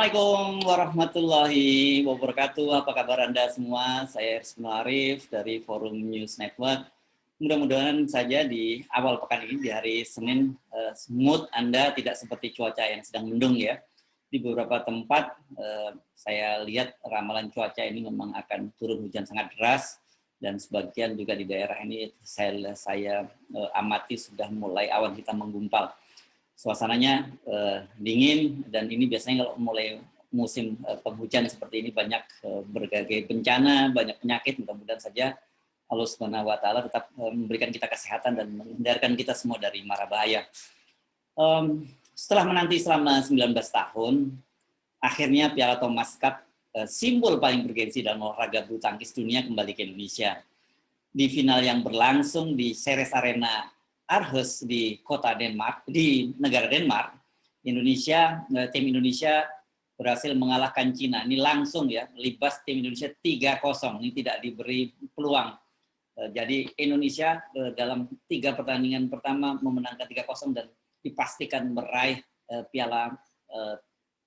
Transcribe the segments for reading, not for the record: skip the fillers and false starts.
Assalamualaikum warahmatullahi wabarakatuh. Apa kabar Anda semua? Saya Rizky Arif dari Forum News Network. Mudah-mudahan saja di awal pekan ini, di hari Senin, mood Anda tidak seperti cuaca yang sedang mendung ya. Di beberapa tempat saya lihat ramalan cuaca ini memang akan turun hujan sangat deras, dan sebagian juga di daerah ini saya amati sudah mulai awan hitam menggumpal. Suasananya dingin, dan ini biasanya kalau mulai musim penghujan seperti ini banyak berbagai bencana, banyak penyakit. Mudah-mudahan saja Allah Subhanahu wa Ta'ala tetap memberikan kita kesehatan dan menghindarkan kita semua dari mara bahaya. Setelah menanti selama 19 tahun, akhirnya Piala Thomas Cup, simbol paling bergengsi dalam olahraga bulu tangkis dunia, kembali ke Indonesia. Di final yang berlangsung di Ceres Arena Aarhus di kota Denmark, di negara Denmark, tim Indonesia berhasil mengalahkan Cina. Ini langsung ya, libas tim Indonesia 3-0. Ini tidak diberi peluang. Jadi Indonesia dalam 3 pertandingan pertama memenangkan 3-0 dan dipastikan meraih Piala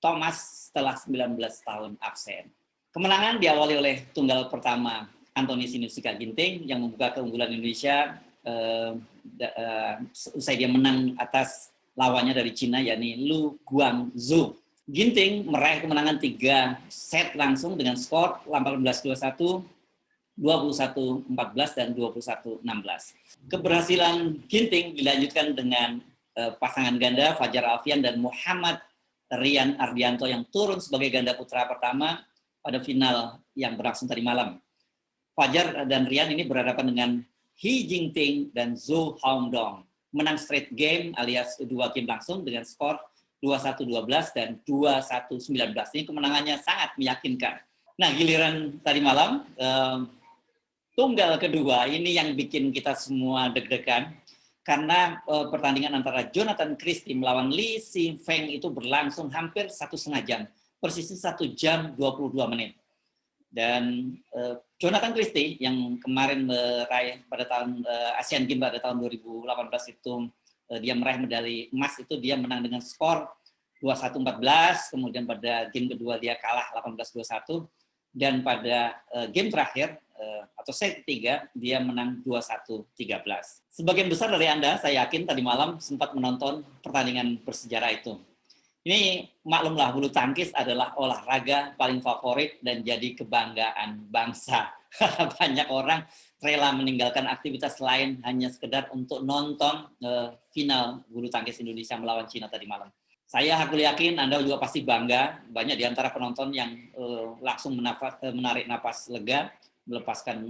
Thomas setelah 19 tahun absen. Kemenangan diawali oleh tunggal pertama Anthony Sinusuka Ginting yang membuka keunggulan Indonesia usai dia menang atas lawannya dari Cina, yakni Lu Guangzhou. Ginting meraih kemenangan 3 set langsung dengan skor 18-21, 21-14, dan 21-16. Keberhasilan Ginting dilanjutkan dengan pasangan ganda Fajar Alfian dan Muhammad Rian Ardianto yang turun sebagai ganda putra pertama pada final yang berlangsung tadi malam. Fajar dan Rian ini berhadapan dengan He Jingting dan Zhou Haodong, menang straight game alias 2 game langsung dengan skor 21-12 dan 21-19. Ini kemenangannya sangat meyakinkan. Nah, giliran tadi malam, tunggal kedua ini yang bikin kita semua deg-degan, karena pertandingan antara Jonathan Christie melawan Li Xifeng itu berlangsung hampir 1,5 jam, persisnya 1 jam 22 menit. Dan Jonathan Christie yang kemarin meraih pada tahun Asian Games pada tahun 2018 itu dia meraih medali emas, itu dia menang dengan skor 21-14, kemudian pada game kedua dia kalah 18-21, dan pada game terakhir atau set ketiga dia menang 21-13. Sebagian besar dari Anda saya yakin tadi malam sempat menonton pertandingan bersejarah itu. Ini maklumlah, bulu tangkis adalah olahraga paling favorit dan jadi kebanggaan bangsa. Banyak orang rela meninggalkan aktivitas lain hanya sekedar untuk nonton final bulu tangkis Indonesia melawan Cina tadi malam. Saya aku yakin Anda juga pasti bangga. Banyak di antara penonton yang langsung menarik nafas lega, melepaskan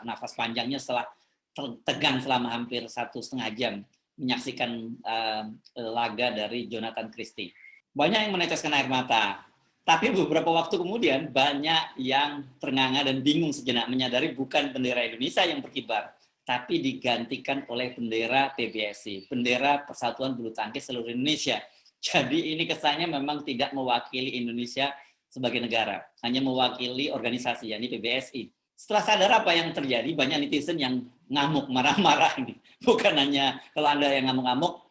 nafas panjangnya setelah tegang selama hampir 1,5 jam menyaksikan laga dari Jonathan Christie. Banyak yang meneteskan air mata, tapi beberapa waktu kemudian banyak yang ternganga dan bingung sejenak menyadari bukan bendera Indonesia yang berkibar, tapi digantikan oleh bendera PBSI, bendera Persatuan Bulu Tangkis Seluruh Indonesia. Jadi ini kesannya memang tidak mewakili Indonesia sebagai negara, hanya mewakili organisasi, yakni PBSI. Setelah sadar apa yang terjadi, banyak netizen yang ngamuk, marah-marah ini. Bukan hanya kalau Anda yang ngamuk-ngamuk,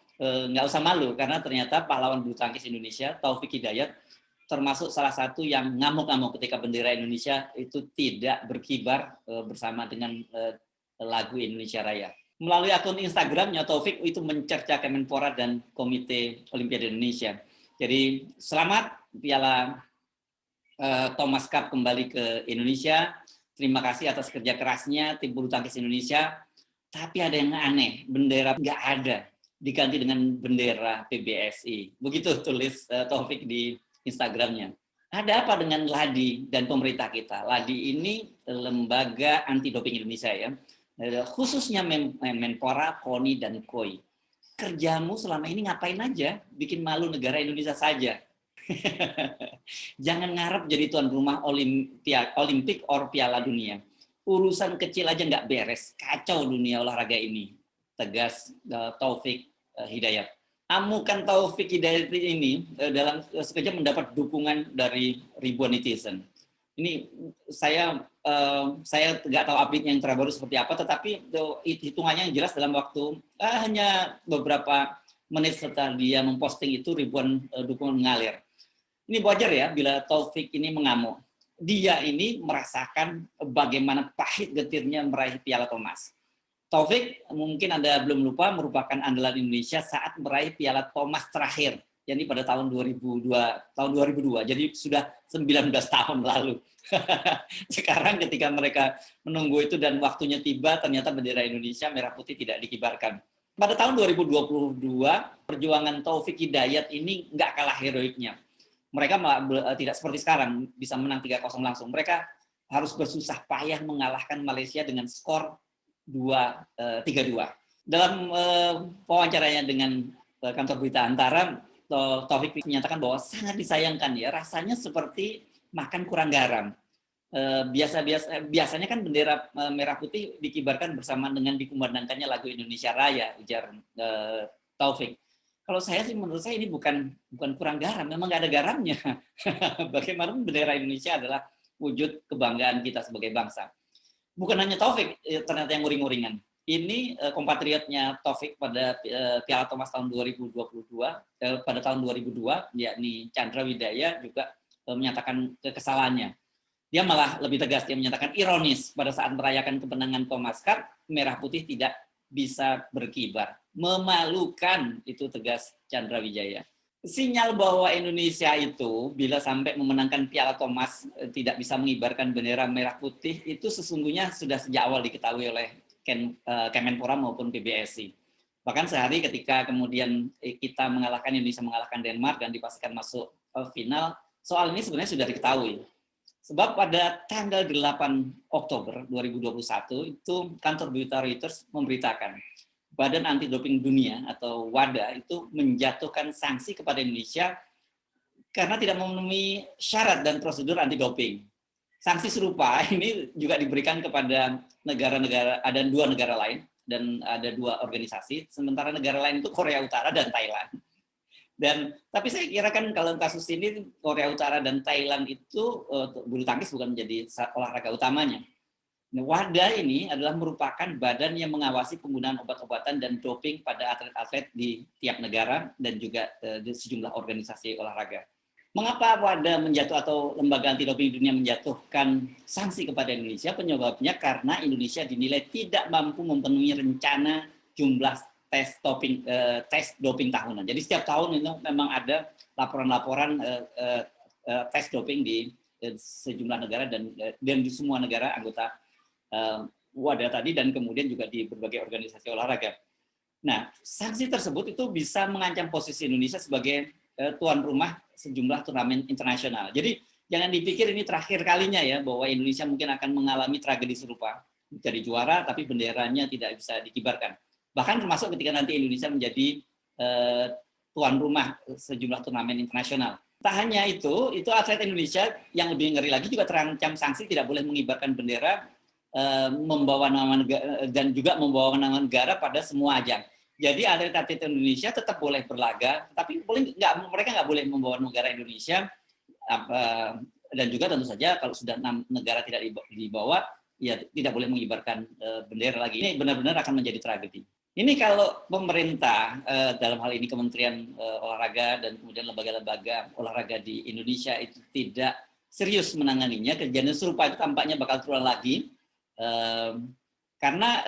nggak usah malu, karena ternyata pahlawan bulu tangkis Indonesia, Taufik Hidayat, termasuk salah satu yang ngamuk-ngamuk ketika bendera Indonesia itu tidak berkibar bersama dengan lagu Indonesia Raya. Melalui akun Instagramnya, Taufik itu mencerca Kemenpora dan Komite Olimpiade Indonesia. Jadi selamat Piala Thomas Cup kembali ke Indonesia. Terima kasih atas kerja kerasnya tim bulu tangkis Indonesia. Tapi ada yang aneh, bendera nggak ada, diganti dengan bendera PBSI. Begitu tulis Taufik di Instagramnya. Ada apa dengan LADI dan pemerintah kita? LADI ini lembaga anti doping Indonesia ya, khususnya Menpora, KONI, dan KOI. Kerjamu selama ini ngapain aja? Bikin malu negara Indonesia saja. Jangan ngarep jadi tuan rumah Olimpik or Piala Dunia. Urusan kecil aja nggak beres, kacau dunia olahraga ini. Tegas Taufik Hidayat. Amukan Taufik Hidayat ini dalam sekejap mendapat dukungan dari ribuan netizen. Ini saya nggak tahu update yang terbaru seperti apa, tetapi hitungannya yang jelas dalam waktu hanya beberapa menit setelah dia memposting itu ribuan dukungan mengalir. Ini wajar ya bila Taufik ini mengamuk. Dia ini merasakan bagaimana pahit getirnya meraih Piala Thomas. Taufik mungkin Anda belum lupa merupakan andalan Indonesia saat meraih Piala Thomas terakhir, yakni pada tahun 2002. Jadi sudah 19 tahun lalu. Sekarang ketika mereka menunggu itu dan waktunya tiba, ternyata bendera Indonesia merah putih tidak dikibarkan. Pada tahun 2022, perjuangan Taufik Hidayat ini nggak kalah heroiknya. Mereka tidak seperti sekarang bisa menang 3-0 langsung. Mereka harus bersusah payah mengalahkan Malaysia dengan skor 3-2. Dalam wawancaranya dengan kantor berita Antara, Taufik menyatakan bahwa sangat disayangkan ya, rasanya seperti makan kurang garam. Biasanya kan bendera merah putih dikibarkan bersama dengan dikumandangkannya lagu Indonesia Raya, ujar Taufik. Kalau saya sih, menurut saya ini bukan kurang garam, memang nggak ada garamnya. Bagaimanapun bendera Indonesia adalah wujud kebanggaan kita sebagai bangsa. Bukan hanya Taufik ternyata yang nguring-nguringan. Ini kompatriotnya Taufik pada Piala Thomas tahun 2022, pada tahun 2002, yakni Chandra Widaya juga menyatakan kekesalannya. Dia malah lebih tegas, dia menyatakan ironis pada saat merayakan kemenangan Thomas Cup, merah putih tidak bisa berkibar. Memalukan, itu tegas Chandra Wijaya. Sinyal bahwa Indonesia itu bila sampai memenangkan Piala Thomas tidak bisa mengibarkan bendera merah putih itu sesungguhnya sudah sejak awal diketahui oleh Kemenpora maupun PBSI. Bahkan sehari ketika kemudian kita Indonesia mengalahkan Denmark dan dipastikan masuk final, soal ini sebenarnya sudah diketahui. Sebab pada tanggal 8 Oktober 2021 itu kantor berita Reuters memberitakan Badan Anti Doping Dunia atau WADA itu menjatuhkan sanksi kepada Indonesia karena tidak memenuhi syarat dan prosedur anti doping. Sanksi serupa ini juga diberikan kepada negara-negara, ada 2 negara lain dan ada 2 organisasi, sementara negara lain itu Korea Utara dan Thailand. Tapi saya kira kan kalau kasus ini Korea Utara dan Thailand itu bulu tangkis bukan menjadi olahraga utamanya. WADA ini adalah merupakan badan yang mengawasi penggunaan obat-obatan dan doping pada atlet-atlet di tiap negara dan juga di sejumlah organisasi olahraga. Mengapa WADA atau Lembaga Anti Doping Dunia menjatuhkan sanksi kepada Indonesia? Penyebabnya karena Indonesia dinilai tidak mampu memenuhi rencana jumlah tes doping tahunan. Jadi setiap tahun itu memang ada laporan-laporan tes doping di sejumlah negara dan di semua negara anggota WADA tadi dan kemudian juga di berbagai organisasi olahraga. Nah, sanksi tersebut itu bisa mengancam posisi Indonesia sebagai tuan rumah sejumlah turnamen internasional. Jadi jangan dipikir ini terakhir kalinya ya bahwa Indonesia mungkin akan mengalami tragedi serupa. Jadi juara tapi benderanya tidak bisa dikibarkan. Bahkan termasuk ketika nanti Indonesia menjadi tuan rumah sejumlah turnamen internasional. Tak hanya itu atlet Indonesia yang lebih ngeri lagi juga terancam sanksi tidak boleh mengibarkan bendera, membawa nama negara, dan juga membawa nama negara pada semua ajang. Jadi atlet-atlet Indonesia tetap boleh berlaga, tapi mereka nggak boleh membawa negara Indonesia, dan juga tentu saja kalau sudah 6 negara tidak dibawa, ya tidak boleh mengibarkan bendera lagi. Ini benar-benar akan menjadi tragedi. Ini kalau pemerintah, dalam hal ini Kementerian Olahraga dan kemudian lembaga-lembaga olahraga di Indonesia itu tidak serius menanganinya, kejadian serupa itu tampaknya bakal terulang lagi. Karena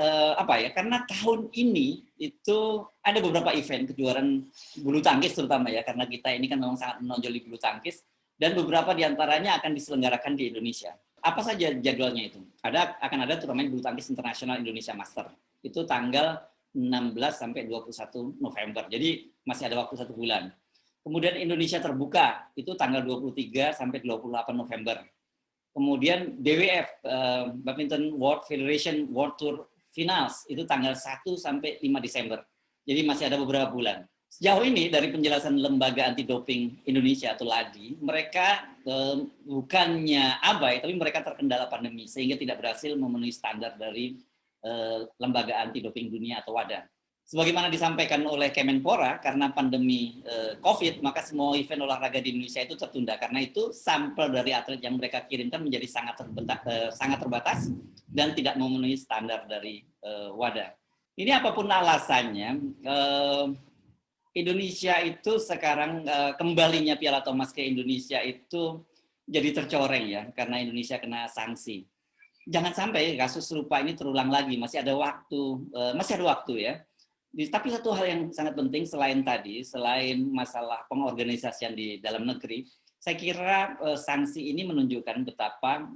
karena tahun ini itu ada beberapa event kejuaraan bulu tangkis terutama ya, karena kita ini kan memang sangat menonjol di bulu tangkis dan beberapa diantaranya akan diselenggarakan di Indonesia. Apa saja jadwalnya itu? Akan ada turnamen bulu tangkis internasional Indonesia Master. Itu tanggal 16 sampai 21 November. Jadi masih ada waktu 1 bulan. Kemudian Indonesia Terbuka itu tanggal 23 sampai 28 November. Kemudian DWF, Badminton World Federation World Tour Finals, itu tanggal 1 sampai 5 Desember. Jadi masih ada beberapa bulan. Sejauh ini dari penjelasan Lembaga Anti Doping Indonesia atau LADI, mereka bukannya abai, tapi mereka terkendala pandemi sehingga tidak berhasil memenuhi standar dari Lembaga Anti Doping Dunia atau WADA. Sebagaimana disampaikan oleh Kemenpora, karena pandemi COVID, maka semua event olahraga di Indonesia itu tertunda. Karena itu sampel dari atlet yang mereka kirimkan menjadi sangat terbatas dan tidak memenuhi standar dari WADA. Ini apapun alasannya, Indonesia itu sekarang kembalinya Piala Thomas ke Indonesia itu jadi tercoreng ya, karena Indonesia kena sanksi. Jangan sampai kasus serupa ini terulang lagi, masih ada waktu ya. Tapi satu hal yang sangat penting selain tadi, selain masalah pengorganisasian di dalam negeri, saya kira sanksi ini menunjukkan betapa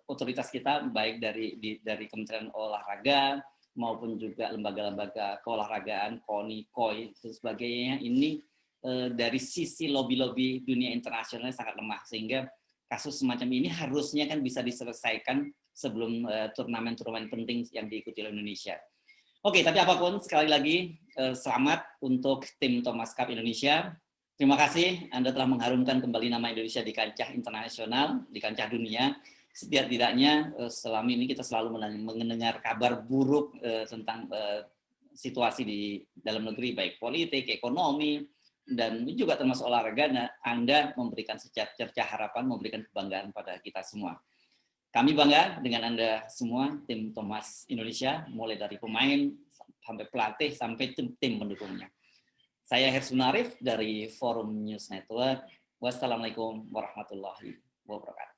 otoritas kita baik dari Kementerian Olahraga maupun juga lembaga-lembaga keolahragaan, KONI, KOI dan sebagainya ini dari sisi lobby-lobby dunia internasionalnya sangat lemah, sehingga kasus semacam ini harusnya kan bisa diselesaikan sebelum turnamen-turnamen penting yang diikuti oleh Indonesia. Oke, tapi apapun sekali lagi selamat untuk tim Thomas Cup Indonesia. Terima kasih Anda telah mengharumkan kembali nama Indonesia di kancah internasional, di kancah dunia. Setidaknya selama ini kita selalu mendengar kabar buruk tentang situasi di dalam negeri, baik politik, ekonomi, dan juga termasuk olahraga. Nah, Anda memberikan secercah harapan, memberikan kebanggaan pada kita semua. Kami bangga dengan Anda semua, tim Thomas Indonesia, mulai dari pemain, sampai pelatih, sampai tim pendukungnya. Saya Hersun Arif dari Forum News Network. Wassalamualaikum warahmatullahi wabarakatuh.